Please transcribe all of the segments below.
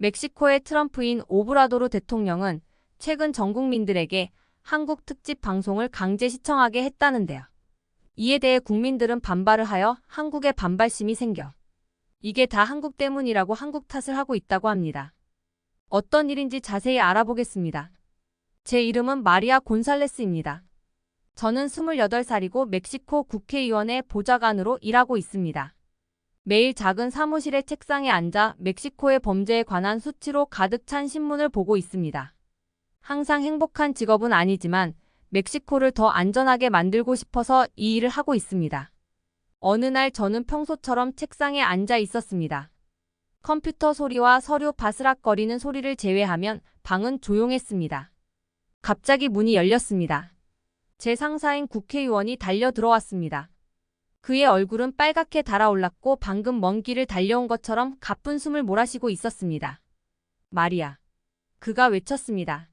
멕시코의 트럼프인 오브라도르 대통령은 최근 전 국민들에게 한국 특집 방송을 강제 시청하게 했다는데요. 이에 대해 국민들은 반발을 하여 한국에 반발심이 생겨 이게 다 한국 때문이라고 한국 탓을 하고 있다고 합니다. 어떤 일인지 자세히 알아보겠습니다. 제 이름은 마리아 곤살레스입니다. 저는 28살이고 멕시코 국회의원의 보좌관으로 일하고 있습니다. 매일 작은 사무실의 책상에 앉아 멕시코의 범죄에 관한 수치로 가득 찬 신문을 보고 있습니다. 항상 행복한 직업은 아니지만 멕시코를 더 안전하게 만들고 싶어서 이 일을 하고 있습니다. 어느 날 저는 평소처럼 책상에 앉아 있었습니다. 컴퓨터 소리와 서류 바스락거리는 소리를 제외하면 방은 조용했습니다. 갑자기 문이 열렸습니다. 제 상사인 국회의원이 달려 들어왔습니다. 그의 얼굴은 빨갛게 달아올랐고 방금 먼 길을 달려온 것처럼 가쁜 숨을 몰아쉬고 있었습니다. 마리아. 그가 외쳤습니다.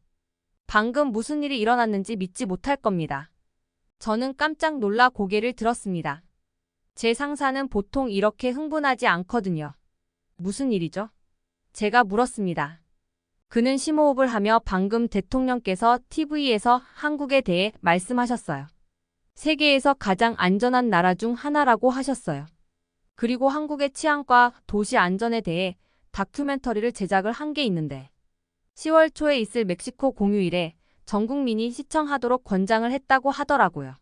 방금 무슨 일이 일어났는지 믿지 못할 겁니다. 저는 깜짝 놀라 고개를 들었습니다. 제 상사는 보통 이렇게 흥분하지 않거든요. 무슨 일이죠? 제가 물었습니다. 그는 심호흡을 하며 방금 대통령께서 TV에서 한국에 대해 말씀하셨어요. 세계에서 가장 안전한 나라 중 하나라고 하셨어요. 그리고 한국의 치안과 도시 안전에 대해 다큐멘터리를 제작을 한 게 있는데 10월 초에 있을 멕시코 공휴일에 전 국민이 시청하도록 권장을 했다고 하더라고요.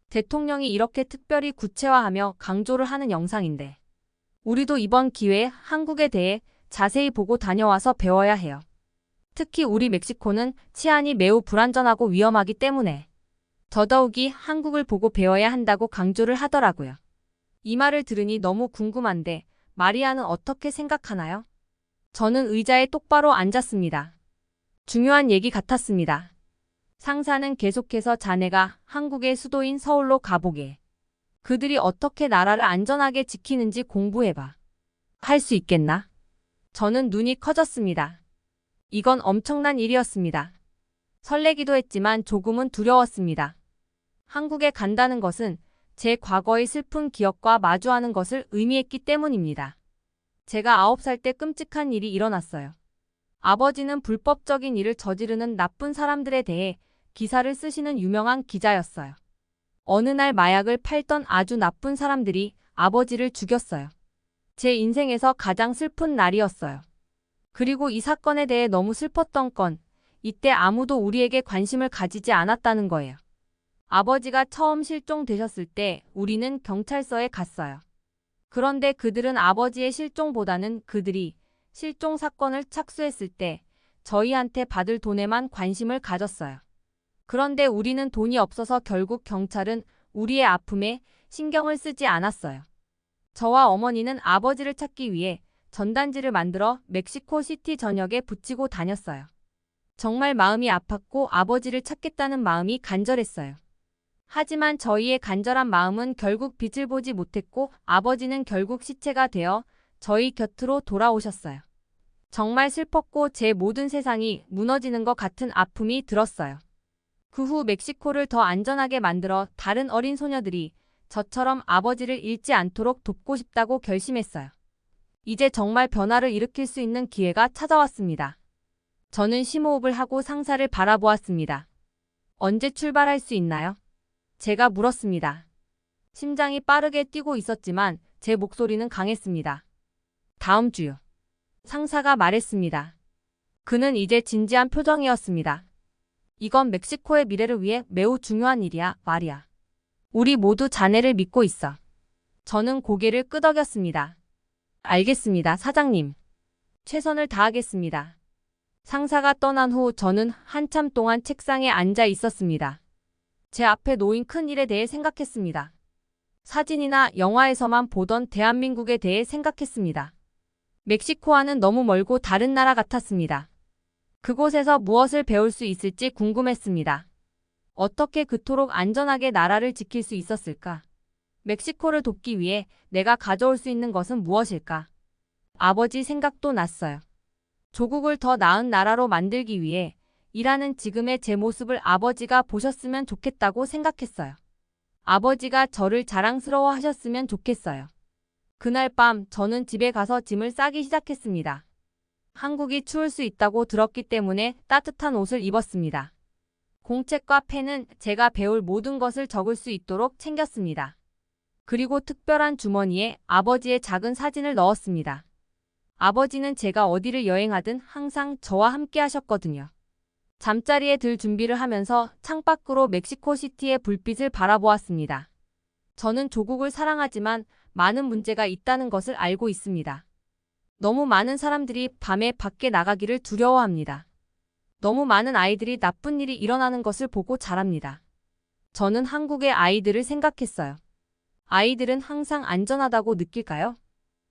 대통령이 이렇게 특별히 구체화하며 강조를 하는 영상인데 우리도 이번 기회에 한국에 대해 자세히 보고 다녀와서 배워야 해요. 특히 우리 멕시코는 치안이 매우 불안전하고 위험하기 때문에 더더욱이 한국을 보고 배워야 한다고 강조를 하더라고요. 이 말을 들으니 너무 궁금한데 마리아는 어떻게 생각하나요? 저는 의자에 똑바로 앉았습니다. 중요한 얘기 같았습니다. 상사는 계속해서 자네가 한국의 수도인 서울로 가보게. 그들이 어떻게 나라를 안전하게 지키는지 공부해봐. 할 수 있겠나? 저는 눈이 커졌습니다. 이건 엄청난 일이었습니다. 설레기도 했지만 조금은 두려웠습니다. 한국에 간다는 것은 제 과거의 슬픈 기억과 마주하는 것을 의미했기 때문입니다. 제가 9살 때 끔찍한 일이 일어났어요. 아버지는 불법적인 일을 저지르는 나쁜 사람들에 대해 기사를 쓰시는 유명한 기자였어요. 어느 날 마약을 팔던 아주 나쁜 사람들이 아버지를 죽였어요. 제 인생에서 가장 슬픈 날이었어요. 그리고 이 사건에 대해 너무 슬펐던 건 이때 아무도 우리에게 관심을 가지지 않았다는 거예요. 아버지가 처음 실종되셨을 때 우리는 경찰서에 갔어요. 그런데 그들은 아버지의 실종보다는 그들이 실종 사건을 착수했을 때 저희한테 받을 돈에만 관심을 가졌어요. 그런데 우리는 돈이 없어서 결국 경찰은 우리의 아픔에 신경을 쓰지 않았어요. 저와 어머니는 아버지를 찾기 위해 전단지를 만들어 멕시코 시티 전역에 붙이고 다녔어요. 정말 마음이 아팠고 아버지를 찾겠다는 마음이 간절했어요. 하지만 저희의 간절한 마음은 결국 빛을 보지 못했고 아버지는 결국 시체가 되어 저희 곁으로 돌아오셨어요. 정말 슬펐고 제 모든 세상이 무너지는 것 같은 아픔이 들었어요. 그 후 멕시코를 더 안전하게 만들어 다른 어린 소녀들이 저처럼 아버지를 잃지 않도록 돕고 싶다고 결심했어요. 이제 정말 변화를 일으킬 수 있는 기회가 찾아왔습니다. 저는 심호흡을 하고 상사를 바라보았습니다. 언제 출발할 수 있나요? 제가 물었습니다. 심장이 빠르게 뛰고 있었지만 제 목소리는 강했습니다. 다음 주요. 상사가 말했습니다. 그는 이제 진지한 표정이었습니다. 이건 멕시코의 미래를 위해 매우 중요한 일이야, 마리아. 우리 모두 자네를 믿고 있어. 저는 고개를 끄덕였습니다. 알겠습니다, 사장님. 최선을 다하겠습니다. 상사가 떠난 후 저는 한참 동안 책상에 앉아 있었습니다. 제 앞에 놓인 큰 일에 대해 생각했습니다. 사진이나 영화에서만 보던 대한민국에 대해 생각했습니다. 멕시코와는 너무 멀고 다른 나라 같았습니다. 그곳에서 무엇을 배울 수 있을지 궁금했습니다. 어떻게 그토록 안전하게 나라를 지킬 수 있었을까? 멕시코를 돕기 위해 내가 가져올 수 있는 것은 무엇일까? 아버지 생각도 났어요. 조국을 더 나은 나라로 만들기 위해 일하는 지금의 제 모습을 아버지가 보셨으면 좋겠다고 생각했어요. 아버지가 저를 자랑스러워 하셨으면 좋겠어요. 그날 밤 저는 집에 가서 짐을 싸기 시작했습니다. 한국이 추울 수 있다고 들었기 때문에 따뜻한 옷을 입었습니다. 공책과 펜은 제가 배울 모든 것을 적을 수 있도록 챙겼습니다. 그리고 특별한 주머니에 아버지의 작은 사진을 넣었습니다. 아버지는 제가 어디를 여행하든 항상 저와 함께 하셨거든요. 잠자리에 들 준비를 하면서 창밖으로 멕시코시티의 불빛을 바라보았습니다. 저는 조국을 사랑하지만 많은 문제가 있다는 것을 알고 있습니다. 너무 많은 사람들이 밤에 밖에 나가기를 두려워합니다. 너무 많은 아이들이 나쁜 일이 일어나는 것을 보고 자랍니다. 저는 한국의 아이들을 생각했어요. 아이들은 항상 안전하다고 느낄까요?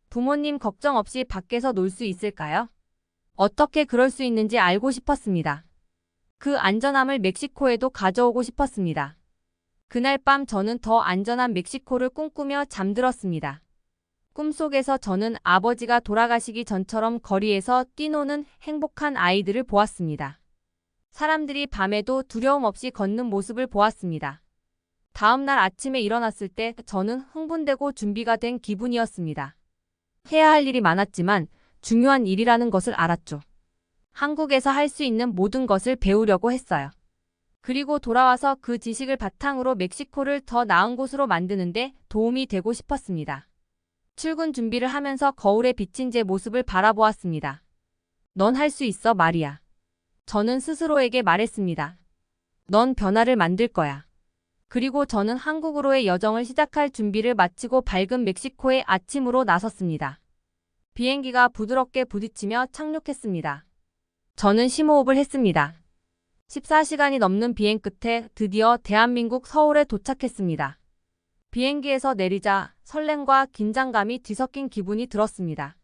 부모님 걱정 없이 밖에서 놀 수 있을까요? 어떻게 그럴 수 있는지 알고 싶었습니다. 그 안전함을 멕시코에도 가져오고 싶었습니다. 그날 밤 저는 더 안전한 멕시코를 꿈꾸며 잠들었습니다. 꿈속에서 저는 아버지가 돌아가시기 전처럼 거리에서 뛰노는 행복한 아이들을 보았습니다. 사람들이 밤에도 두려움 없이 걷는 모습을 보았습니다. 다음 날 아침에 일어났을 때 저는 흥분되고 준비가 된 기분이었습니다. 해야 할 일이 많았지만 중요한 일이라는 것을 알았죠. 한국에서 할 수 있는 모든 것을 배우려고 했어요. 그리고 돌아와서 그 지식을 바탕으로 멕시코를 더 나은 곳으로 만드는데 도움이 되고 싶었습니다. 출근 준비를 하면서 거울에 비친 제 모습을 바라보았습니다. 넌 할 수 있어, 마리아. 저는 스스로에게 말했습니다. 넌 변화를 만들 거야. 그리고 저는 한국으로의 여정을 시작할 준비를 마치고 밝은 멕시코의 아침으로 나섰습니다. 비행기가 부드럽게 부딪히며 착륙했습니다. 저는 심호흡을 했습니다. 14시간이 넘는 비행 끝에 드디어 대한민국 서울에 도착했습니다. 비행기에서 내리자 설렘과 긴장감이 뒤섞인 기분이 들었습니다.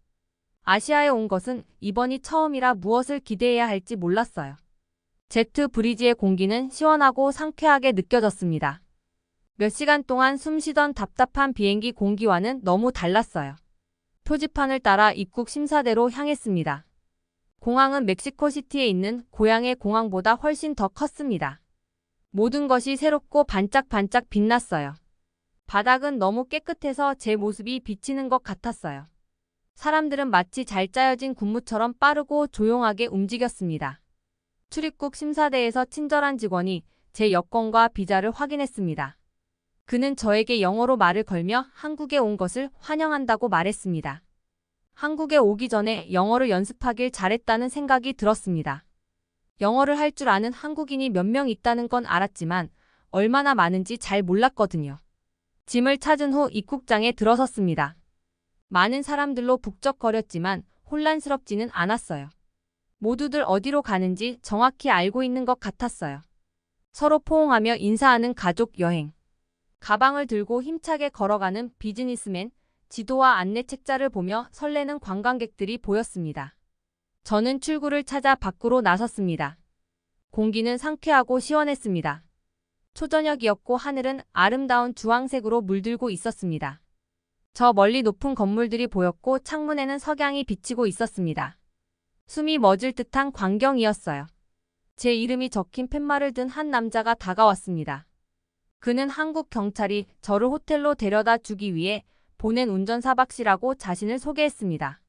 아시아에 온 것은 이번이 처음이라 무엇을 기대해야 할지 몰랐어요. 제트 브리지의 공기는 시원하고 상쾌하게 느껴졌습니다. 몇 시간 동안 숨 쉬던 답답한 비행기 공기와는 너무 달랐어요. 표지판을 따라 입국 심사대로 향했습니다. 공항은 멕시코시티에 있는 고향의 공항보다 훨씬 더 컸습니다. 모든 것이 새롭고 반짝반짝 빛났어요. 바닥은 너무 깨끗해서 제 모습이 비치는 것 같았어요. 사람들은 마치 잘 짜여진 군무처럼 빠르고 조용하게 움직였습니다. 출입국 심사대에서 친절한 직원이 제 여권과 비자를 확인했습니다. 그는 저에게 영어로 말을 걸며 한국에 온 것을 환영한다고 말했습니다. 한국에 오기 전에 영어를 연습하길 잘했다는 생각이 들었습니다. 영어를 할 줄 아는 한국인이 몇 명 있다는 건 알았지만 얼마나 많은지 잘 몰랐거든요. 짐을 찾은 후 입국장에 들어섰습니다. 많은 사람들로 북적거렸지만 혼란스럽지는 않았어요. 모두들 어디로 가는지 정확히 알고 있는 것 같았어요. 서로 포옹하며 인사하는 가족 여행. 가방을 들고 힘차게 걸어가는 비즈니스맨, 지도와 안내 책자를 보며 설레는 관광객들이 보였습니다. 저는 출구를 찾아 밖으로 나섰습니다. 공기는 상쾌하고 시원했습니다. 초저녁이었고 하늘은 아름다운 주황색으로 물들고 있었습니다. 저 멀리 높은 건물들이 보였고 창문에는 석양이 비치고 있었습니다. 숨이 멎을 듯한 광경이었어요. 제 이름이 적힌 팻말을 든 한 남자가 다가왔습니다. 그는 한국 경찰이 저를 호텔로 데려다 주기 위해 보낸 운전사 박씨라고 자신을 소개했습니다.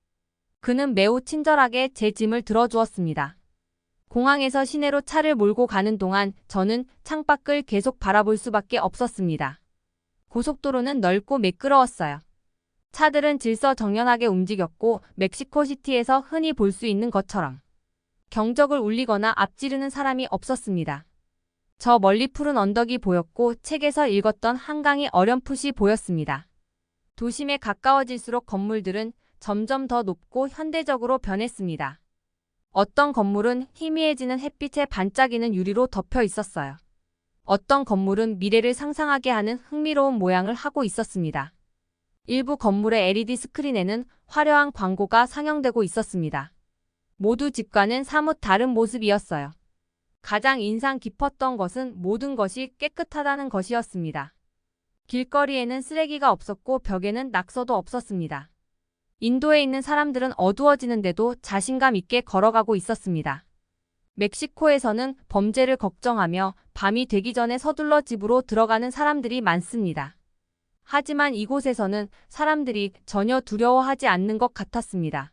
그는 매우 친절하게 제 짐을 들어주었습니다. 공항에서 시내로 차를 몰고 가는 동안 저는 창밖을 계속 바라볼 수밖에 없었습니다. 고속도로는 넓고 매끄러웠어요. 차들은 질서정연하게 움직였고 멕시코시티에서 흔히 볼 수 있는 것처럼 경적을 울리거나 앞지르는 사람이 없었습니다. 저 멀리 푸른 언덕이 보였고 책에서 읽었던 한강이 어렴풋이 보였습니다. 도심에 가까워질수록 건물들은 점점 더 높고 현대적으로 변했습니다. 어떤 건물은 희미해지는 햇빛에 반짝이는 유리로 덮여 있었어요. 어떤 건물은 미래를 상상하게 하는 흥미로운 모양을 하고 있었습니다. 일부 건물의 LED 스크린에는 화려한 광고가 상영되고 있었습니다. 모두 집과는 사뭇 다른 모습이었어요. 가장 인상 깊었던 것은 모든 것이 깨끗하다는 것이었습니다. 길거리에는 쓰레기가 없었고 벽에는 낙서도 없었습니다. 인도에 있는 사람들은 어두워지는데도 자신감 있게 걸어가고 있었습니다. 멕시코에서는 범죄를 걱정하며 밤이 되기 전에 서둘러 집으로 들어가는 사람들이 많습니다. 하지만 이곳에서는 사람들이 전혀 두려워하지 않는 것 같았습니다.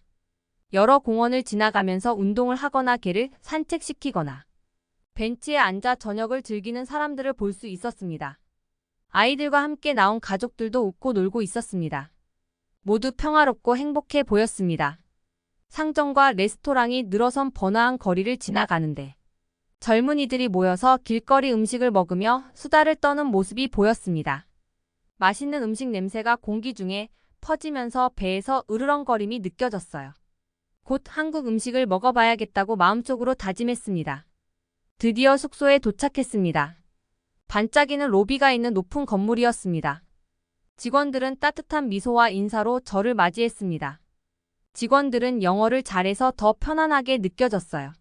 여러 공원을 지나가면서 운동을 하거나 개를 산책시키거나 벤치에 앉아 저녁을 즐기는 사람들을 볼 수 있었습니다. 아이들과 함께 나온 가족들도 웃고 놀고 있었습니다. 모두 평화롭고 행복해 보였습니다. 상점과 레스토랑이 늘어선 번화한 거리를 지나가는데 젊은이들이 모여서 길거리 음식을 먹으며 수다를 떠는 모습이 보였습니다. 맛있는 음식 냄새가 공기 중에 퍼지면서 배에서 으르렁거림이 느껴졌어요. 곧 한국 음식을 먹어봐야겠다고 마음속으로 다짐했습니다. 드디어 숙소에 도착했습니다. 반짝이는 로비가 있는 높은 건물이었습니다. 직원들은 따뜻한 미소와 인사로 저를 맞이했습니다. 직원들은 영어를 잘해서 더 편안하게 느껴졌어요.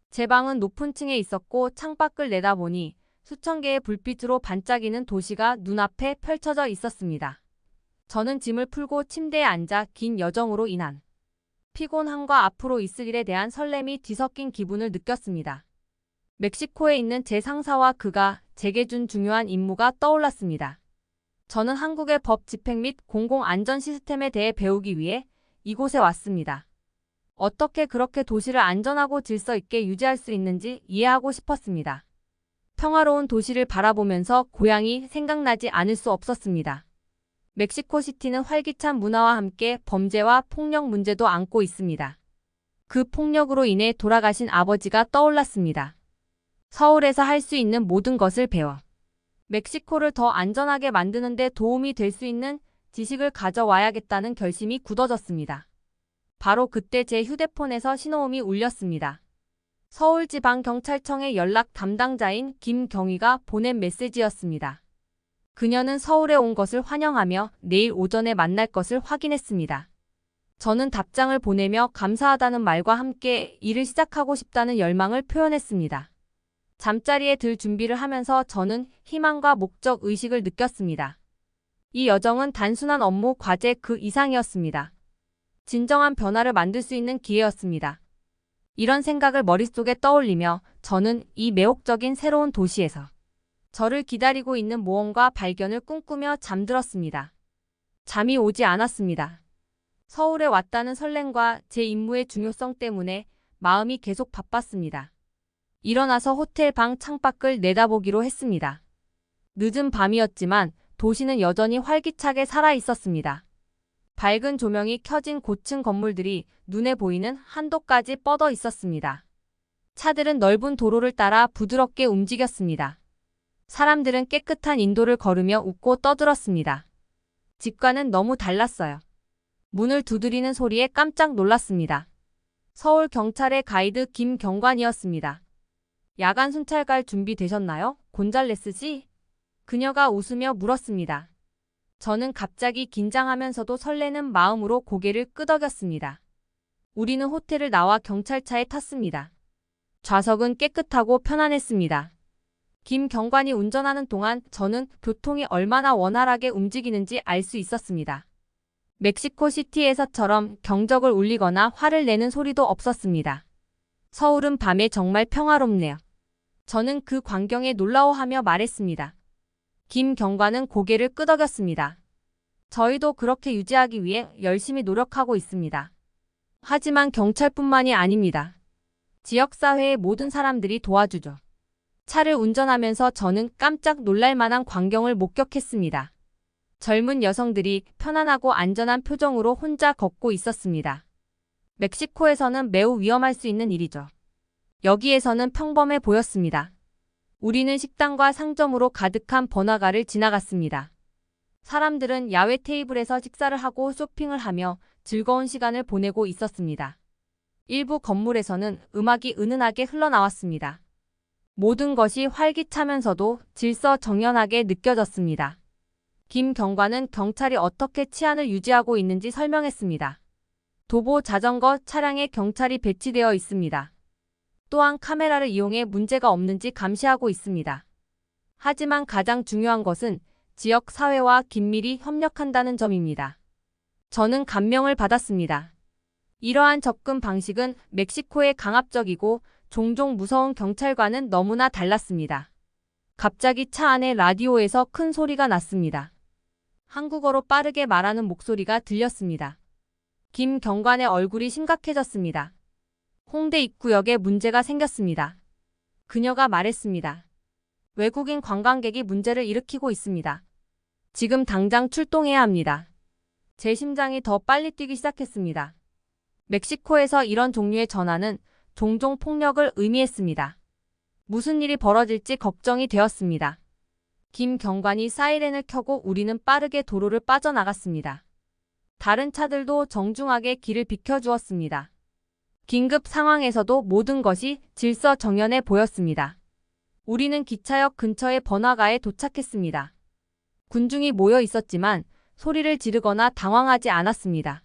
제 방은 높은 층에 있었고 창밖을 내다보니 수천 개의 불빛으로 반짝이는 도시가 눈앞에 펼쳐져 있었습니다. 저는 짐을 풀고 침대에 앉아 긴 여정으로 인한 피곤함과 앞으로 있을 일에 대한 설렘이 뒤섞인 기분을 느꼈습니다. 멕시코에 있는 제 상사와 그가 제게 준 중요한 임무가 떠올랐습니다. 저는 한국의 법 집행 및 공공안전 시스템에 대해 배우기 위해 이곳에 왔습니다. 어떻게 그렇게 도시를 안전하고 질서 있게 유지할 수 있는지 이해하고 싶었습니다. 평화로운 도시를 바라보면서 고향이 생각나지 않을 수 없었습니다. 멕시코시티는 활기찬 문화와 함께 범죄와 폭력 문제도 안고 있습니다. 그 폭력으로 인해 돌아가신 아버지가 떠올랐습니다. 서울에서 할 수 있는 모든 것을 배워 멕시코를 더 안전하게 만드는 데 도움이 될 수 있는 지식을 가져와야겠다는 결심이 굳어졌습니다. 바로 그때 제 휴대폰에서 신호음이 울렸습니다. 서울지방경찰청의 연락 담당자인 김경희가 보낸 메시지였습니다. 그녀는 서울에 온 것을 환영하며 내일 오전에 만날 것을 확인했습니다. 저는 답장을 보내며 감사하다는 말과 함께 일을 시작하고 싶다는 열망을 표현했습니다. 잠자리에 들 준비를 하면서 저는 희망과 목적 의식을 느꼈습니다. 이 여정은 단순한 업무 과제 그 이상이었습니다. 진정한 변화를 만들 수 있는 기회였습니다. 이런 생각을 머릿속에 떠올리며 저는 이 매혹적인 새로운 도시에서 저를 기다리고 있는 모험과 발견을 꿈꾸며 잠들었습니다. 잠이 오지 않았습니다. 서울에 왔다는 설렘과 제 임무의 중요성 때문에 마음이 계속 바빴습니다. 일어나서 호텔 방 창밖을 내다보기로 했습니다. 늦은 밤이었지만 도시는 여전히 활기차게 살아 있었습니다. 밝은 조명이 켜진 고층 건물들이 눈에 보이는 한도까지 뻗어 있었습니다. 차들은 넓은 도로를 따라 부드럽게 움직였습니다. 사람들은 깨끗한 인도를 걸으며 웃고 떠들었습니다. 집과는 너무 달랐어요. 문을 두드리는 소리에 깜짝 놀랐습니다. 서울 경찰의 가이드 김경관이었습니다. 야간 순찰 갈 준비 되셨나요? 곤잘레스 씨? 그녀가 웃으며 물었습니다. 저는 갑자기 긴장하면서도 설레는 마음으로 고개를 끄덕였습니다. 우리는 호텔을 나와 경찰차에 탔습니다. 좌석은 깨끗하고 편안했습니다. 김 경관이 운전하는 동안 저는 교통이 얼마나 원활하게 움직이는지 알 수 있었습니다. 멕시코시티에서처럼 경적을 울리거나 화를 내는 소리도 없었습니다. 서울은 밤에 정말 평화롭네요. 저는 그 광경에 놀라워하며 말했습니다. 김 경관은 고개를 끄덕였습니다. 저희도 그렇게 유지하기 위해 열심히 노력하고 있습니다. 하지만 경찰뿐만이 아닙니다. 지역사회의 모든 사람들이 도와주죠. 차를 운전하면서 저는 깜짝 놀랄 만한 광경을 목격했습니다. 젊은 여성들이 편안하고 안전한 표정으로 혼자 걷고 있었습니다. 멕시코에서는 매우 위험할 수 있는 일이죠. 여기에서는 평범해 보였습니다. 우리는 식당과 상점으로 가득한 번화가를 지나갔습니다. 사람들은 야외 테이블에서 식사를 하고 쇼핑을 하며 즐거운 시간을 보내고 있었습니다. 일부 건물에서는 음악이 은은하게 흘러나왔습니다. 모든 것이 활기차면서도 질서정연하게 느껴졌습니다. 김 경관은 경찰이 어떻게 치안을 유지하고 있는지 설명했습니다. 도보 자전거 차량에 경찰이 배치되어 있습니다. 또한 카메라를 이용해 문제가 없는지 감시하고 있습니다. 하지만 가장 중요한 것은 지역 사회와 긴밀히 협력한다는 점입니다. 저는 감명을 받았습니다. 이러한 접근 방식은 멕시코의 강압적이고 종종 무서운 경찰과는 너무나 달랐습니다. 갑자기 차 안의 라디오에서 큰 소리가 났습니다. 한국어로 빠르게 말하는 목소리가 들렸습니다. 김 경관의 얼굴이 심각해졌습니다. 홍대 입구역에 문제가 생겼습니다. 그녀가 말했습니다. 외국인 관광객이 문제를 일으키고 있습니다. 지금 당장 출동해야 합니다. 제 심장이 더 빨리 뛰기 시작했습니다. 멕시코에서 이런 종류의 전화는 종종 폭력을 의미했습니다. 무슨 일이 벌어질지 걱정이 되었습니다. 김 경관이 사이렌을 켜고 우리는 빠르게 도로를 빠져나갔습니다. 다른 차들도 정중하게 길을 비켜주었습니다. 긴급 상황에서도 모든 것이 질서정연해 보였습니다. 우리는 기차역 근처의 번화가에 도착했습니다. 군중이 모여 있었지만 소리를 지르거나 당황하지 않았습니다.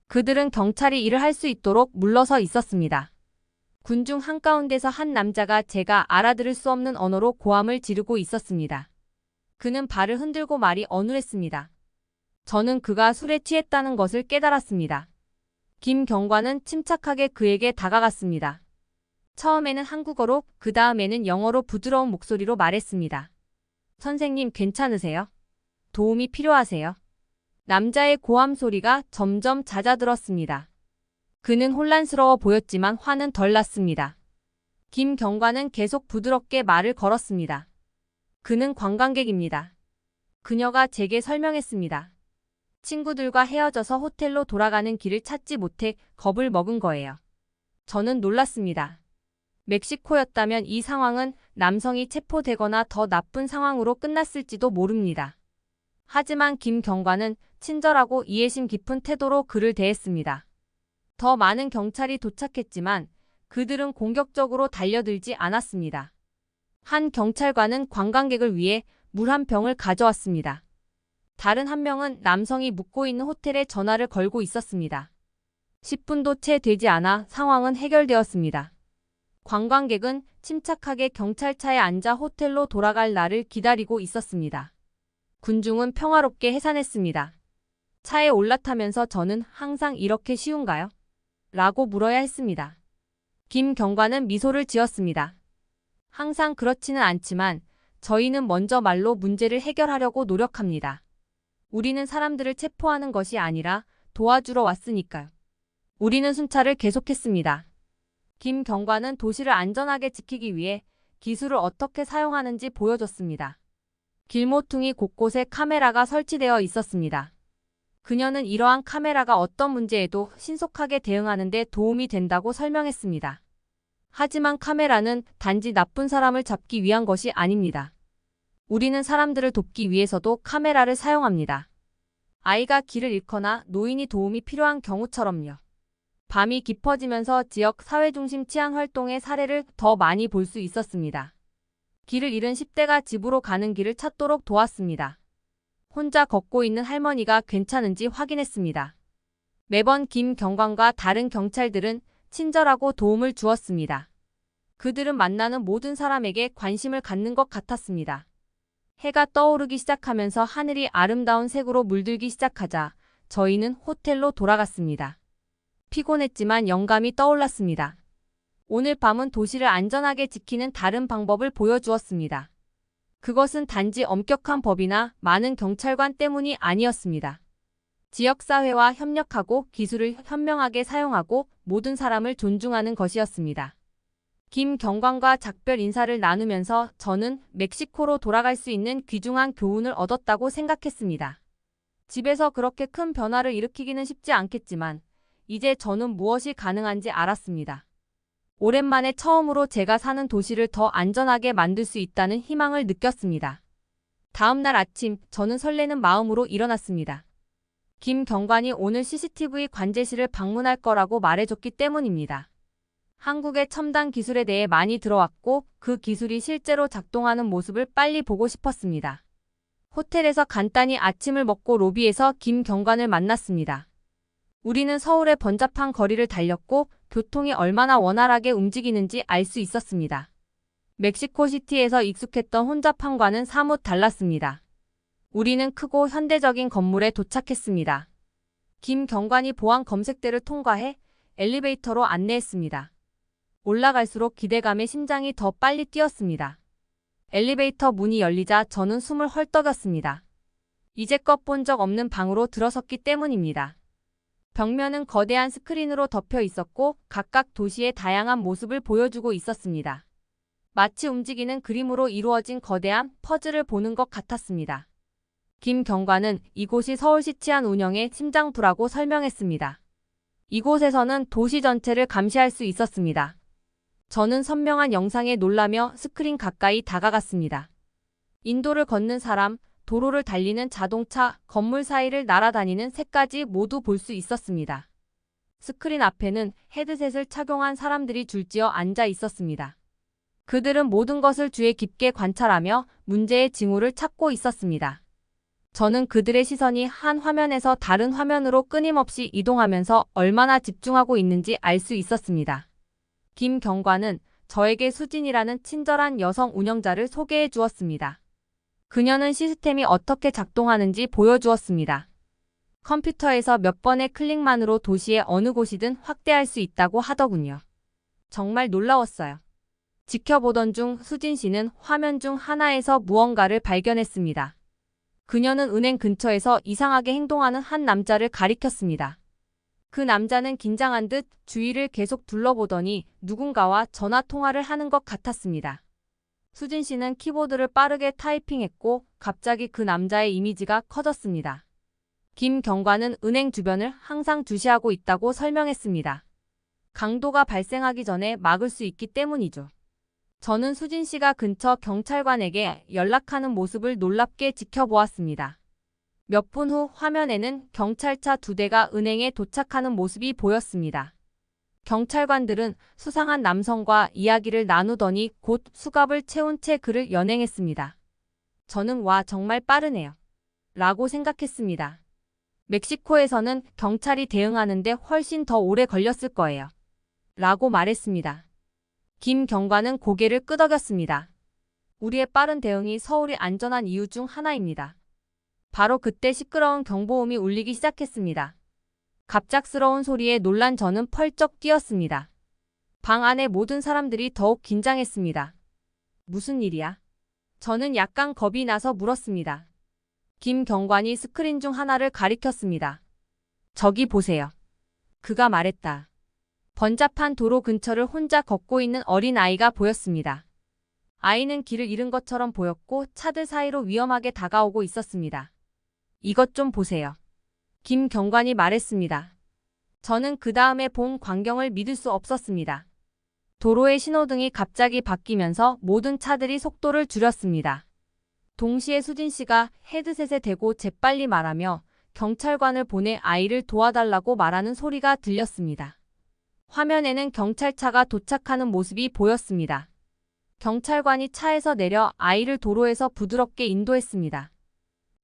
그들은 경찰이 일을 할 수 있도록 물러서 있었습니다. 군중 한가운데서 한 남자가 제가 알아들을 수 없는 언어로 고함을 지르고 있었습니다. 그는 발을 흔들고 말이 어눌했습니다. 저는 그가 술에 취했다는 것을 깨달았습니다. 김 경관은 침착하게 그에게 다가갔습니다. 처음에는 한국어로, 그 다음에는 영어로 부드러운 목소리로 말했습니다. 선생님 괜찮으세요? 도움이 필요하세요? 남자의 고함 소리가 점점 잦아들었습니다. 그는 혼란스러워 보였지만 화는 덜 났습니다. 김 경관은 계속 부드럽게 말을 걸었습니다. 그는 관광객입니다. 그녀가 제게 설명했습니다. 친구들과 헤어져서 호텔로 돌아가는 길을 찾지 못해 겁을 먹은 거예요. 저는 놀랐습니다. 멕시코였다면 이 상황은 남성이 체포되거나 더 나쁜 상황으로 끝났을지도 모릅니다. 하지만 김 경관은 친절하고 이해심 깊은 태도로 그를 대했습니다. 더 많은 경찰이 도착했지만 그들은 공격적으로 달려들지 않았습니다. 한 경찰관은 관광객을 위해 물 한 병을 가져왔습니다. 다른 한 명은 남성이 묵고 있는 호텔에 전화를 걸고 있었습니다. 10분도 채 되지 않아 상황은 해결되었습니다. 관광객은 침착하게 경찰차에 앉아 호텔로 돌아갈 날을 기다리고 있었습니다. 군중은 평화롭게 해산했습니다. 차에 올라타면서 저는 항상 이렇게 쉬운가요? 라고 물어야 했습니다. 김 경관은 미소를 지었습니다. 항상 그렇지는 않지만 저희는 먼저 말로 문제를 해결하려고 노력합니다. 우리는 사람들을 체포하는 것이 아니라 도와주러 왔으니까요. 우리는 순찰을 계속했습니다. 김 경관은 도시를 안전하게 지키기 위해 기술을 어떻게 사용하는지 보여줬습니다. 길모퉁이 곳곳에 카메라가 설치되어 있었습니다. 그녀는 이러한 카메라가 어떤 문제에도 신속하게 대응하는 데 도움이 된다고 설명했습니다. 하지만 카메라는 단지 나쁜 사람을 잡기 위한 것이 아닙니다. 우리는 사람들을 돕기 위해서도 카메라를 사용합니다. 아이가 길을 잃거나 노인이 도움이 필요한 경우처럼요. 밤이 깊어지면서 지역 사회중심 치안 활동의 사례를 더 많이 볼 수 있었습니다. 길을 잃은 10대가 집으로 가는 길을 찾도록 도왔습니다. 혼자 걷고 있는 할머니가 괜찮은지 확인했습니다. 매번 김 경관과 다른 경찰들은 친절하고 도움을 주었습니다. 그들은 만나는 모든 사람에게 관심을 갖는 것 같았습니다. 해가 떠오르기 시작하면서 하늘이 아름다운 색으로 물들기 시작하자 저희는 호텔로 돌아갔습니다. 피곤했지만 영감이 떠올랐습니다. 오늘 밤은 도시를 안전하게 지키는 다른 방법을 보여주었습니다. 그것은 단지 엄격한 법이나 많은 경찰관 때문이 아니었습니다. 지역사회와 협력하고 기술을 현명하게 사용하고 모든 사람을 존중하는 것이었습니다. 김 경관과 작별 인사를 나누면서 저는 멕시코로 돌아갈 수 있는 귀중한 교훈을 얻었다고 생각했습니다. 집에서 그렇게 큰 변화를 일으키기는 쉽지 않겠지만 이제 저는 무엇이 가능한지 알았습니다. 오랜만에 처음으로 제가 사는 도시를 더 안전하게 만들 수 있다는 희망을 느꼈습니다. 다음 날 아침 저는 설레는 마음으로 일어났습니다. 김 경관이 오늘 CCTV 관제실을 방문할 거라고 말해줬기 때문입니다. 한국의 첨단 기술에 대해 많이 들어왔고 그 기술이 실제로 작동하는 모습을 빨리 보고 싶었습니다. 호텔에서 간단히 아침을 먹고 로비에서 김 경관을 만났습니다. 우리는 서울의 번잡한 거리를 달렸고 교통이 얼마나 원활하게 움직이는지 알 수 있었습니다. 멕시코시티에서 익숙했던 혼잡함과는 사뭇 달랐습니다. 우리는 크고 현대적인 건물에 도착했습니다. 김 경관이 보안 검색대를 통과해 엘리베이터로 안내했습니다. 올라갈수록 기대감에 심장이 더 빨리 뛰었습니다. 엘리베이터 문이 열리자 저는 숨을 헐떡였습니다. 이제껏 본 적 없는 방으로 들어섰기 때문입니다. 벽면은 거대한 스크린으로 덮여 있었고 각각 도시의 다양한 모습을 보여주고 있었습니다. 마치 움직이는 그림으로 이루어진 거대한 퍼즐을 보는 것 같았습니다. 김 경관은 이곳이 서울시 치안 운영의 심장부라고 설명했습니다. 이곳에서는 도시 전체를 감시할 수 있었습니다. 저는 선명한 영상에 놀라며 스크린 가까이 다가갔습니다. 인도를 걷는 사람, 도로를 달리는 자동차, 건물 사이를 날아다니는 새까지 모두 볼 수 있었습니다. 스크린 앞에는 헤드셋을 착용한 사람들이 줄지어 앉아 있었습니다. 그들은 모든 것을 주의 깊게 관찰하며 문제의 징후를 찾고 있었습니다. 저는 그들의 시선이 한 화면에서 다른 화면으로 끊임없이 이동하면서 얼마나 집중하고 있는지 알 수 있었습니다. 김 경관은 저에게 수진이라는 친절한 여성 운영자를 소개해 주었습니다. 그녀는 시스템이 어떻게 작동하는지 보여주었습니다. 컴퓨터에서 몇 번의 클릭만으로 도시의 어느 곳이든 확대할 수 있다고 하더군요. 정말 놀라웠어요. 지켜보던 중 수진 씨는 화면 중 하나에서 무언가를 발견했습니다. 그녀는 은행 근처에서 이상하게 행동하는 한 남자를 가리켰습니다. 그 남자는 긴장한 듯 주위를 계속 둘러보더니 누군가와 전화 통화를 하는 것 같았습니다. 수진 씨는 키보드를 빠르게 타이핑했고 갑자기 그 남자의 이미지가 커졌습니다. 김 경관은 은행 주변을 항상 주시하고 있다고 설명했습니다. 강도가 발생하기 전에 막을 수 있기 때문이죠. 저는 수진 씨가 근처 경찰관에게 연락하는 모습을 놀랍게 지켜보았습니다. 몇 분 후 화면에는 경찰차 2대가 은행에 도착하는 모습이 보였습니다. 경찰관들은 수상한 남성과 이야기를 나누더니 곧 수갑을 채운 채 그를 연행했습니다. 저는 와 정말 빠르네요. 라고 생각했습니다. 멕시코에서는 경찰이 대응하는데 훨씬 더 오래 걸렸을 거예요. 라고 말했습니다. 김 경관은 고개를 끄덕였습니다. 우리의 빠른 대응이 서울이 안전한 이유 중 하나입니다. 바로 그때 시끄러운 경보음이 울리기 시작했습니다. 갑작스러운 소리에 놀란 저는 펄쩍 뛰었습니다. 방 안의 모든 사람들이 더욱 긴장했습니다. 무슨 일이야? 저는 약간 겁이 나서 물었습니다. 김 경관이 스크린 중 하나를 가리켰습니다. 저기 보세요. 그가 말했다. 번잡한 도로 근처를 혼자 걷고 있는 어린 아이가 보였습니다. 아이는 길을 잃은 것처럼 보였고 차들 사이로 위험하게 다가오고 있었습니다. 이것 좀 보세요. 김 경관이 말했습니다. 저는 그 다음에 본 광경을 믿을 수 없었습니다. 도로의 신호등이 갑자기 바뀌면서 모든 차들이 속도를 줄였습니다. 동시에 수진 씨가 헤드셋에 대고 재빨리 말하며 경찰관을 보내 아이를 도와달라고 말하는 소리가 들렸습니다. 화면에는 경찰차가 도착하는 모습이 보였습니다. 경찰관이 차에서 내려 아이를 도로에서 부드럽게 인도했습니다.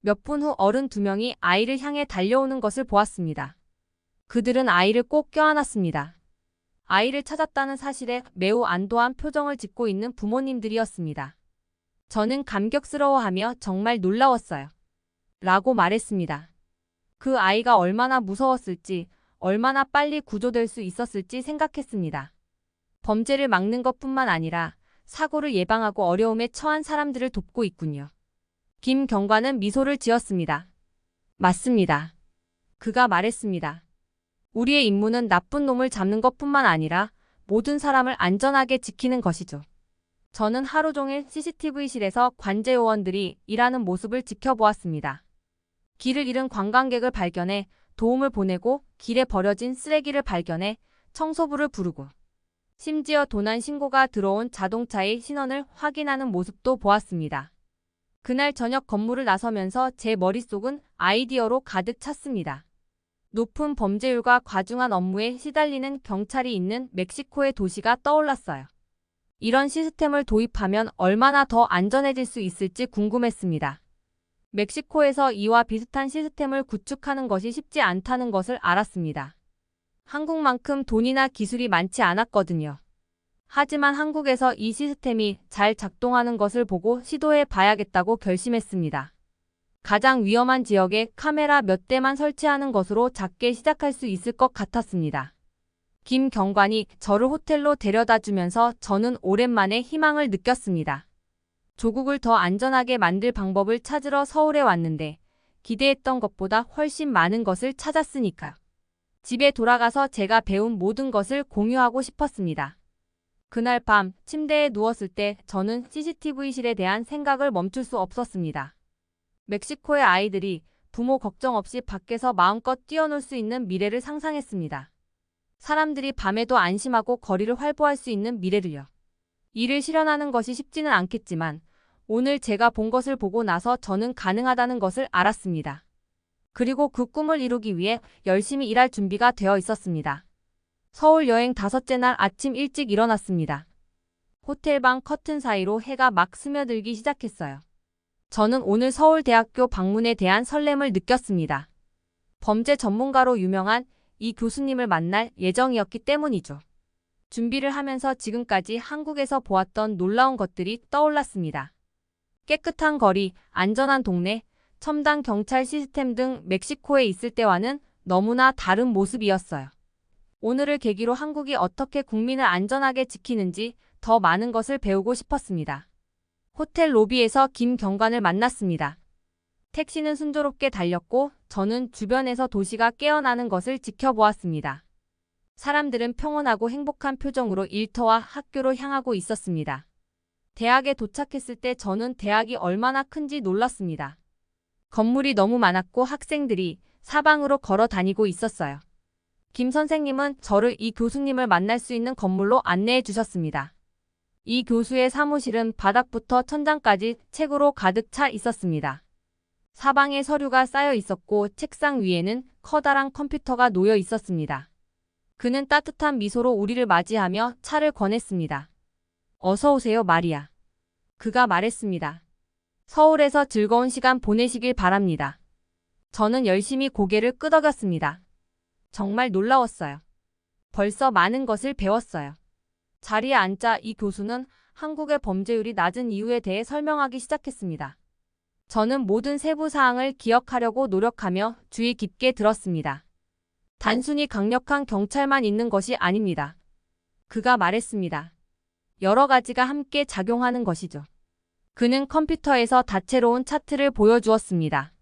몇 분 후 어른 2명이 아이를 향해 달려오는 것을 보았습니다. 그들은 아이를 꼭 껴안았습니다. 아이를 찾았다는 사실에 매우 안도한 표정을 짓고 있는 부모님들이었습니다. 저는 감격스러워하며 정말 놀라웠어요. 라고 말했습니다. 그 아이가 얼마나 무서웠을지, 얼마나 빨리 구조될 수 있었을지 생각했습니다. 범죄를 막는 것뿐만 아니라 사고를 예방하고 어려움에 처한 사람들을 돕고 있군요. 김 경관은 미소를 지었습니다. 맞습니다. 그가 말했습니다. 우리의 임무는 나쁜 놈을 잡는 것뿐만 아니라 모든 사람을 안전하게 지키는 것이죠. 저는 하루 종일 CCTV실에서 관제 요원들이 일하는 모습을 지켜보았습니다. 길을 잃은 관광객을 발견해 도움을 보내고 길에 버려진 쓰레기를 발견해 청소부를 부르고 심지어 도난 신고가 들어온 자동차의 신원을 확인하는 모습도 보았습니다. 그날 저녁 건물을 나서면서 제 머릿속은 아이디어로 가득 찼습니다. 높은 범죄율과 과중한 업무에 시달리는 경찰이 있는 멕시코의 도시가 떠올랐어요. 이런 시스템을 도입하면 얼마나 더 안전해질 수 있을지 궁금했습니다. 멕시코에서 이와 비슷한 시스템을 구축하는 것이 쉽지 않다는 것을 알았습니다. 한국만큼 돈이나 기술이 많지 않았거든요. 하지만 한국에서 이 시스템이 잘 작동하는 것을 보고 시도해 봐야겠다고 결심했습니다. 가장 위험한 지역에 카메라 몇 대만 설치하는 것으로 작게 시작할 수 있을 것 같았습니다. 김 경관이 저를 호텔로 데려다 주면서 저는 오랜만에 희망을 느꼈습니다. 조국을 더 안전하게 만들 방법을 찾으러 서울에 왔는데 기대했던 것보다 훨씬 많은 것을 찾았으니까요. 집에 돌아가서 제가 배운 모든 것을 공유하고 싶었습니다. 그날 밤 침대에 누웠을 때 저는 CCTV실에 대한 생각을 멈출 수 없었습니다. 멕시코의 아이들이 부모 걱정 없이 밖에서 마음껏 뛰어놀 수 있는 미래를 상상했습니다. 사람들이 밤에도 안심하고 거리를 활보할 수 있는 미래를요. 이를 실현하는 것이 쉽지는 않겠지만 오늘 제가 본 것을 보고 나서 저는 가능하다는 것을 알았습니다. 그리고 그 꿈을 이루기 위해 열심히 일할 준비가 되어 있었습니다. 서울 여행 5째 날 아침 일찍 일어났습니다. 호텔방 커튼 사이로 해가 막 스며들기 시작했어요. 저는 오늘 서울대학교 방문에 대한 설렘을 느꼈습니다. 범죄 전문가로 유명한 이 교수님을 만날 예정이었기 때문이죠. 준비를 하면서 지금까지 한국에서 보았던 놀라운 것들이 떠올랐습니다. 깨끗한 거리, 안전한 동네, 첨단 경찰 시스템 등 멕시코에 있을 때와는 너무나 다른 모습이었어요. 오늘을 계기로 한국이 어떻게 국민을 안전하게 지키는지 더 많은 것을 배우고 싶었습니다. 호텔 로비에서 김 경관을 만났습니다. 택시는 순조롭게 달렸고 저는 주변에서 도시가 깨어나는 것을 지켜보았습니다. 사람들은 평온하고 행복한 표정으로 일터와 학교로 향하고 있었습니다. 대학에 도착했을 때 저는 대학이 얼마나 큰지 놀랐습니다. 건물이 너무 많았고 학생들이 사방으로 걸어 다니고 있었어요. 김 선생님은 저를 이 교수님을 만날 수 있는 건물로 안내해 주셨습니다. 이 교수의 사무실은 바닥부터 천장까지 책으로 가득 차 있었습니다. 사방에 서류가 쌓여 있었고 책상 위에는 커다란 컴퓨터가 놓여 있었습니다. 그는 따뜻한 미소로 우리를 맞이하며 차를 권했습니다. 어서 오세요, 마리아. 그가 말했습니다. 서울에서 즐거운 시간 보내시길 바랍니다. 저는 열심히 고개를 끄덕였습니다. 정말 놀라웠어요. 벌써 많은 것을 배웠어요. 자리에 앉자 이 교수는 한국의 범죄율이 낮은 이유에 대해 설명하기 시작했습니다. 저는 모든 세부 사항을 기억하려고 노력하며 주의 깊게 들었습니다. 단순히 강력한 경찰만 있는 것이 아닙니다. 그가 말했습니다. 여러 가지가 함께 작용하는 것이죠. 그는 컴퓨터에서 다채로운 차트를 보여주었습니다.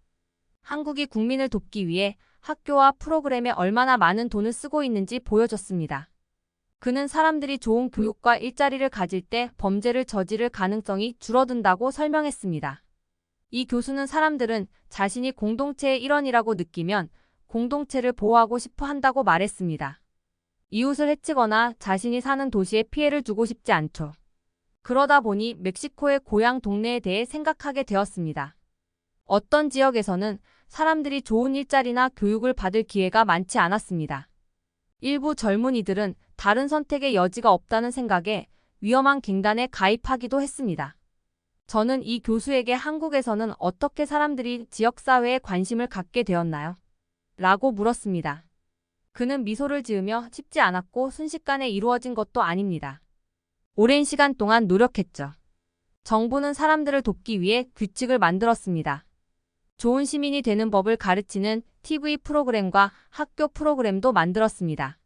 한국이 국민을 돕기 위해 학교와 프로그램에 얼마나 많은 돈을 쓰고 있는지 보여줬습니다. 그는 사람들이 좋은 교육과 일자리를 가질 때 범죄를 저지를 가능성이 줄어든다고 설명했습니다. 이 교수는 사람들은 자신이 공동체의 일원이라고 느끼면 공동체를 보호하고 싶어 한다고 말했습니다. 이웃을 해치거나 자신이 사는 도시에 피해를 주고 싶지 않죠. 그러다 보니 멕시코의 고향 동네에 대해 생각하게 되었습니다. 어떤 지역에서는 사람들이 좋은 일자리나 교육을 받을 기회가 많지 않았습니다. 일부 젊은이들은 다른 선택의 여지가 없다는 생각에 위험한 갱단에 가입하기도 했습니다. 저는 이 교수에게 한국에서는 어떻게 사람들이 지역사회에 관심을 갖게 되었나요? 라고 물었습니다. 그는 미소를 지으며 쉽지 않았고 순식간에 이루어진 것도 아닙니다. 오랜 시간 동안 노력했죠. 정부는 사람들을 돕기 위해 규칙을 만들었습니다. 좋은 시민이 되는 법을 가르치는 TV 프로그램과 학교 프로그램도 만들었습니다.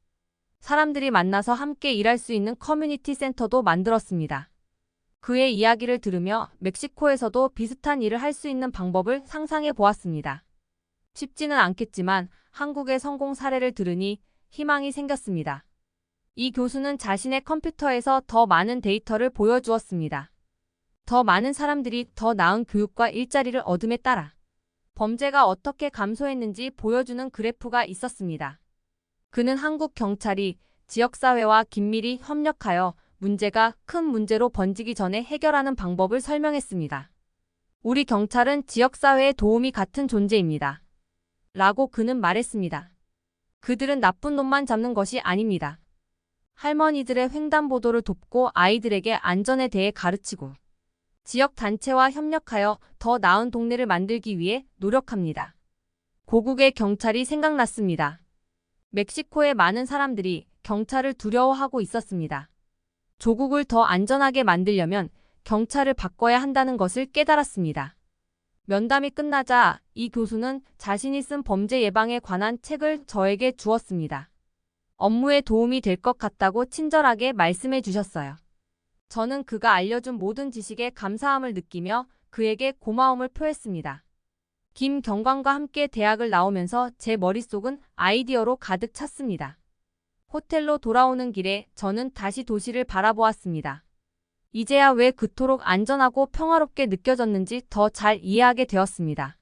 사람들이 만나서 함께 일할 수 있는 커뮤니티 센터도 만들었습니다. 그의 이야기를 들으며 멕시코에서도 비슷한 일을 할 수 있는 방법을 상상해 보았습니다. 쉽지는 않겠지만 한국의 성공 사례를 들으니 희망이 생겼습니다. 이 교수는 자신의 컴퓨터에서 더 많은 데이터를 보여주었습니다. 더 많은 사람들이 더 나은 교육과 일자리를 얻음에 따라 범죄가 어떻게 감소했는지 보여주는 그래프가 있었습니다. 그는 한국 경찰이 지역사회와 긴밀히 협력하여 문제가 큰 문제로 번지기 전에 해결하는 방법을 설명했습니다. 우리 경찰은 지역사회의 도움이 같은 존재입니다. 라고 그는 말했습니다. 그들은 나쁜 놈만 잡는 것이 아닙니다. 할머니들의 횡단보도를 돕고 아이들에게 안전에 대해 가르치고 지역 단체와 협력하여 더 나은 동네를 만들기 위해 노력합니다. 고국의 경찰이 생각났습니다. 멕시코의 많은 사람들이 경찰을 두려워하고 있었습니다. 조국을 더 안전하게 만들려면 경찰을 바꿔야 한다는 것을 깨달았습니다. 면담이 끝나자 이 교수는 자신이 쓴 범죄 예방에 관한 책을 저에게 주었습니다. 업무에 도움이 될 것 같다고 친절하게 말씀해 주셨어요. 저는 그가 알려준 모든 지식에 감사함을 느끼며 그에게 고마움을 표했습니다. 김경관과 함께 대학을 나오면서 제 머릿속은 아이디어로 가득 찼습니다. 호텔로 돌아오는 길에 저는 다시 도시를 바라보았습니다. 이제야 왜 그토록 안전하고 평화롭게 느껴졌는지 더 잘 이해하게 되었습니다.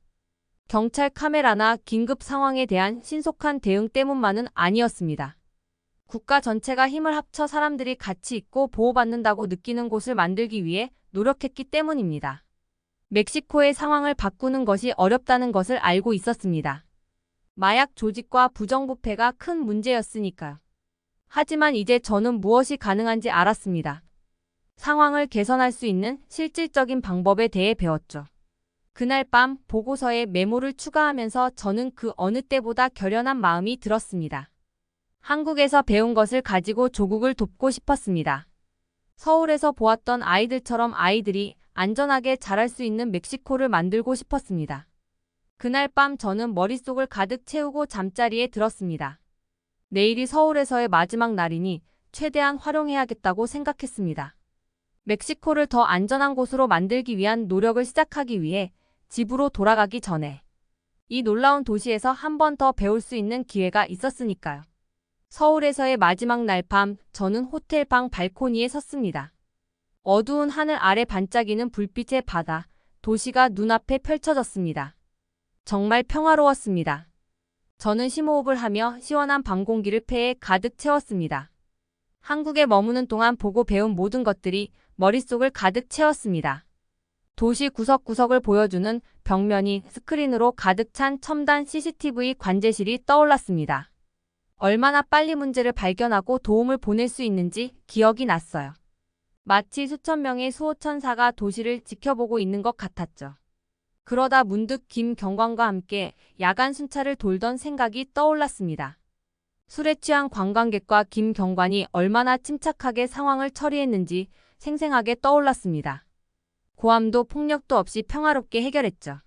경찰 카메라나 긴급 상황에 대한 신속한 대응 때문만은 아니었습니다. 국가 전체가 힘을 합쳐 사람들이 가치 있고 보호받는다고 느끼는 곳을 만들기 위해 노력했기 때문입니다. 멕시코의 상황을 바꾸는 것이 어렵다는 것을 알고 있었습니다. 마약 조직과 부정부패가 큰 문제였으니까요. 하지만 이제 저는 무엇이 가능한지 알았습니다. 상황을 개선할 수 있는 실질적인 방법에 대해 배웠죠. 그날 밤 보고서에 메모를 추가하면서 저는 그 어느 때보다 결연한 마음이 들었습니다. 한국에서 배운 것을 가지고 조국을 돕고 싶었습니다. 서울에서 보았던 아이들처럼 아이들이 안전하게 자랄 수 있는 멕시코를 만들고 싶었습니다. 그날 밤 저는 머릿속을 가득 채우고 잠자리에 들었습니다. 내일이 서울에서의 마지막 날이니 최대한 활용해야겠다고 생각했습니다. 멕시코를 더 안전한 곳으로 만들기 위한 노력을 시작하기 위해 집으로 돌아가기 전에 이 놀라운 도시에서 한 번 더 배울 수 있는 기회가 있었으니까요. 서울에서의 마지막 날 밤 저는 호텔 방 발코니에 섰습니다. 어두운 하늘 아래 반짝이는 불빛의 바다, 도시가 눈앞에 펼쳐졌습니다. 정말 평화로웠습니다. 저는 심호흡을 하며 시원한 밤 공기를 폐에 가득 채웠습니다. 한국에 머무는 동안 보고 배운 모든 것들이 머릿속을 가득 채웠습니다. 도시 구석구석을 보여주는 벽면이 스크린으로 가득 찬 첨단 CCTV 관제실이 떠올랐습니다. 얼마나 빨리 문제를 발견하고 도움을 보낼 수 있는지 기억이 났어요. 마치 수천 명의 수호천사가 도시를 지켜보고 있는 것 같았죠. 그러다 문득 김경관과 함께 야간 순찰을 돌던 생각이 떠올랐습니다. 술에 취한 관광객과 김경관이 얼마나 침착하게 상황을 처리했는지 생생하게 떠올랐습니다. 고함도 폭력도 없이 평화롭게 해결했죠.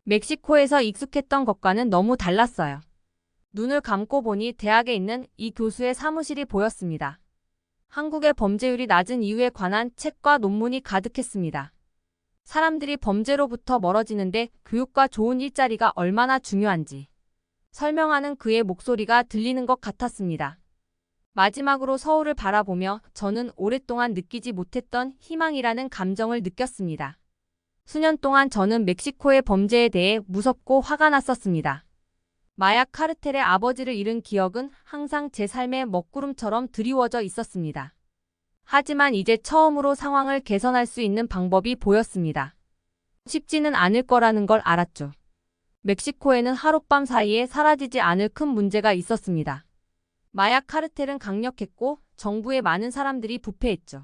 멕시코에서 익숙했던 것과는 너무 달랐어요. 눈을 감고 보니 대학에 있는 이 교수의 사무실이 보였습니다. 한국의 범죄율이 낮은 이유에 관한 책과 논문이 가득했습니다. 사람들이 범죄로부터 멀어지는데 교육과 좋은 일자리가 얼마나 중요한지 설명하는 그의 목소리가 들리는 것 같았습니다. 마지막으로 서울을 바라보며 저는 오랫동안 느끼지 못했던 희망이라는 감정을 느꼈습니다. 수년 동안 저는 멕시코의 범죄에 대해 무섭고 화가 났었습니다. 마약 카르텔의 아버지를 잃은 기억은 항상 제 삶의 먹구름처럼 드리워져 있었습니다. 하지만 이제 처음으로 상황을 개선할 수 있는 방법이 보였습니다. 쉽지는 않을 거라는 걸 알았죠. 멕시코에는 하룻밤 사이에 사라지지 않을 큰 문제가 있었습니다. 마약 카르텔은 강력했고 정부에 많은 사람들이 부패했죠.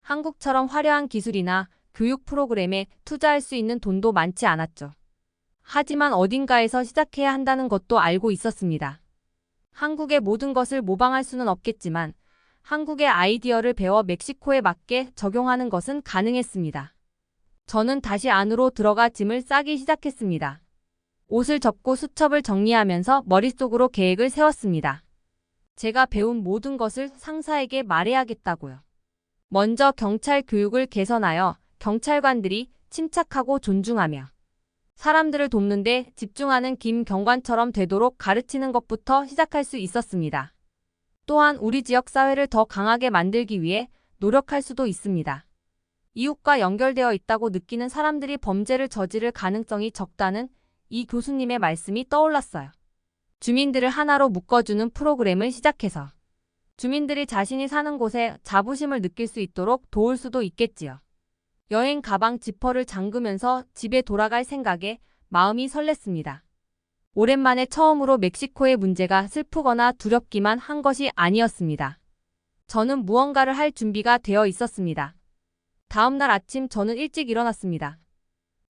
한국처럼 화려한 기술이나 교육 프로그램에 투자할 수 있는 돈도 많지 않았죠. 하지만 어딘가에서 시작해야 한다는 것도 알고 있었습니다. 한국의 모든 것을 모방할 수는 없겠지만 한국의 아이디어를 배워 멕시코에 맞게 적용하는 것은 가능했습니다. 저는 다시 안으로 들어가 짐을 싸기 시작했습니다. 옷을 접고 수첩을 정리하면서 머릿속으로 계획을 세웠습니다. 제가 배운 모든 것을 상사에게 말해야겠다고요. 먼저 경찰 교육을 개선하여 경찰관들이 침착하고 존중하며 사람들을 돕는데 집중하는 김경관처럼 되도록 가르치는 것부터 시작할 수 있었습니다. 또한 우리 지역 사회를 더 강하게 만들기 위해 노력할 수도 있습니다. 이웃과 연결되어 있다고 느끼는 사람들이 범죄를 저지를 가능성이 적다는 이 교수님의 말씀이 떠올랐어요. 주민들을 하나로 묶어주는 프로그램을 시작해서 주민들이 자신이 사는 곳에 자부심을 느낄 수 있도록 도울 수도 있겠지요. 여행 가방 지퍼를 잠그면서 집에 돌아갈 생각에 마음이 설렜습니다. 오랜만에 처음으로 멕시코의 문제가 슬프거나 두렵기만 한 것이 아니었습니다. 저는 무언가를 할 준비가 되어 있었습니다. 다음 날 아침 저는 일찍 일어났습니다.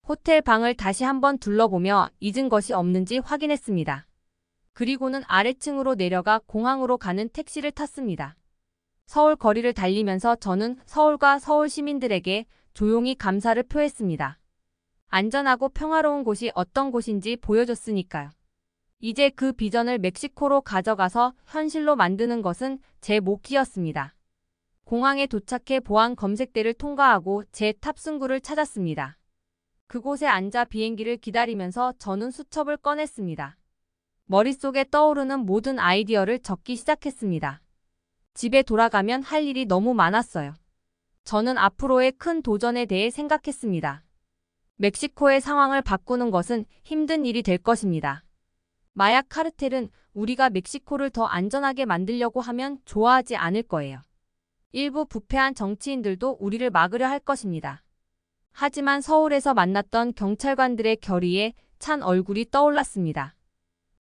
호텔 방을 다시 한번 둘러보며 잊은 것이 없는지 확인했습니다. 그리고는 아래층으로 내려가 공항으로 가는 택시를 탔습니다. 서울 거리를 달리면서 저는 서울과 서울 시민들에게 조용히 감사를 표했습니다. 안전하고 평화로운 곳이 어떤 곳인지 보여줬으니까요. 이제 그 비전을 멕시코로 가져가서 현실로 만드는 것은 제 몫이었습니다. 공항에 도착해 보안 검색대를 통과하고 제 탑승구를 찾았습니다. 그곳에 앉아 비행기를 기다리면서 저는 수첩을 꺼냈습니다. 머릿속에 떠오르는 모든 아이디어를 적기 시작했습니다. 집에 돌아가면 할 일이 너무 많았어요. 저는 앞으로의 큰 도전에 대해 생각했습니다. 멕시코의 상황을 바꾸는 것은 힘든 일이 될 것입니다. 마약 카르텔은 우리가 멕시코를 더 안전하게 만들려고 하면 좋아하지 않을 거예요. 일부 부패한 정치인들도 우리를 막으려 할 것입니다. 하지만 서울에서 만났던 경찰관들의 결의에 찬 얼굴이 떠올랐습니다.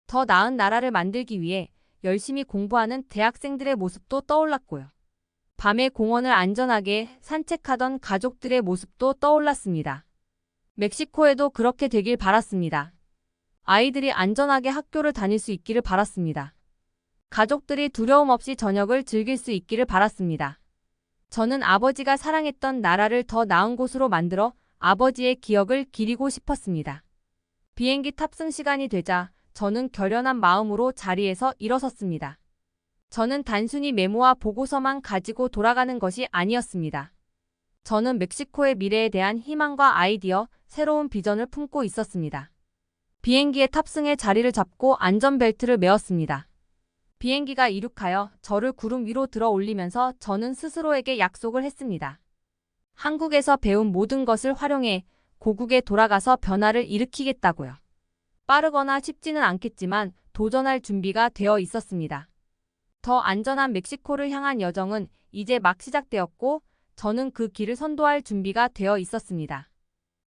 더 나은 나라를 만들기 위해 열심히 공부하는 대학생들의 모습도 떠올랐고요. 밤에 공원을 안전하게 산책하던 가족들의 모습도 떠올랐습니다. 멕시코에도 그렇게 되길 바랐습니다. 아이들이 안전하게 학교를 다닐 수 있기를 바랐습니다. 가족들이 두려움 없이 저녁을 즐길 수 있기를 바랐습니다. 저는 아버지가 사랑했던 나라를 더 나은 곳으로 만들어 아버지의 기억을 기리고 싶었습니다. 비행기 탑승 시간이 되자 저는 결연한 마음으로 자리에서 일어섰습니다. 저는 단순히 메모와 보고서만 가지고 돌아가는 것이 아니었습니다. 저는 멕시코의 미래에 대한 희망과 아이디어, 새로운 비전을 품고 있었습니다. 비행기에 탑승해 자리를 잡고 안전벨트를 메었습니다. 비행기가 이륙하여 저를 구름 위로 들어 올리면서 저는 스스로에게 약속을 했습니다. 한국에서 배운 모든 것을 활용해 고국에 돌아가서 변화를 일으키겠다고요. 빠르거나 쉽지는 않겠지만 도전할 준비가 되어 있었습니다. 더 안전한 멕시코를 향한 여정은 이제 막 시작되었고 저는 그 길을 선도할 준비가 되어 있었습니다.